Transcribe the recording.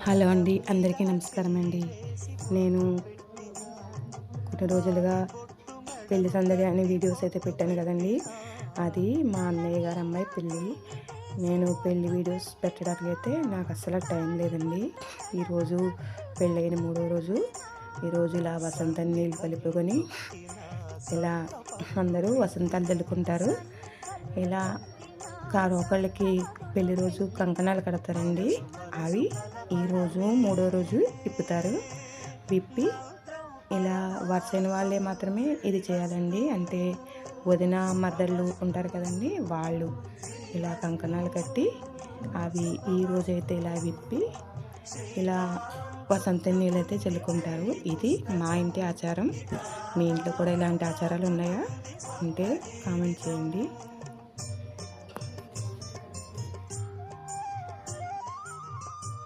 Hello అండి, అందరికీ నమస్కారం అండి. నేను కొన్ని రోజులుగా పెళ్లి సందడి అనే వీడియోస్ అయితే పెట్టాను కదండి. అది మా అన్నయ్య గారు అమ్మాయి పెళ్ళి. నేను పెళ్లి వీడియోస్ పెట్టడానికి అయితే నాకు అస్సలు టైం లేదండి. ఈరోజు పెళ్ళైన 3వ రోజు. ఈరోజు ఇలా వసంతం నీళ్ళు కలుపుకొని ఇలా అందరూ వసంతాలు చల్లుకుంటారు. ఇలా ఒకళ్ళకి పెళ్లి రోజు కంకణాలు కడతారండి. అవి ఈరోజు 3వ రోజు విప్పుతారు. విప్పి ఇలా వరుసైన వాళ్ళే మాత్రమే ఇది చేయాలండి. అంటే వదిన మర్దళ్ళు ఉంటారు కదండి, వాళ్ళు ఇలా కంకణాలు కట్టి అవి ఈరోజైతే ఇలా విప్పి ఇలా వసంత నీళ్ళు అయితే చల్లుకుంటారు. ఇది మా ఇంటి ఆచారం. మీ ఇంట్లో కూడా ఇలాంటి ఆచారాలు ఉన్నాయా అంటే కామెంట్ చేయండి.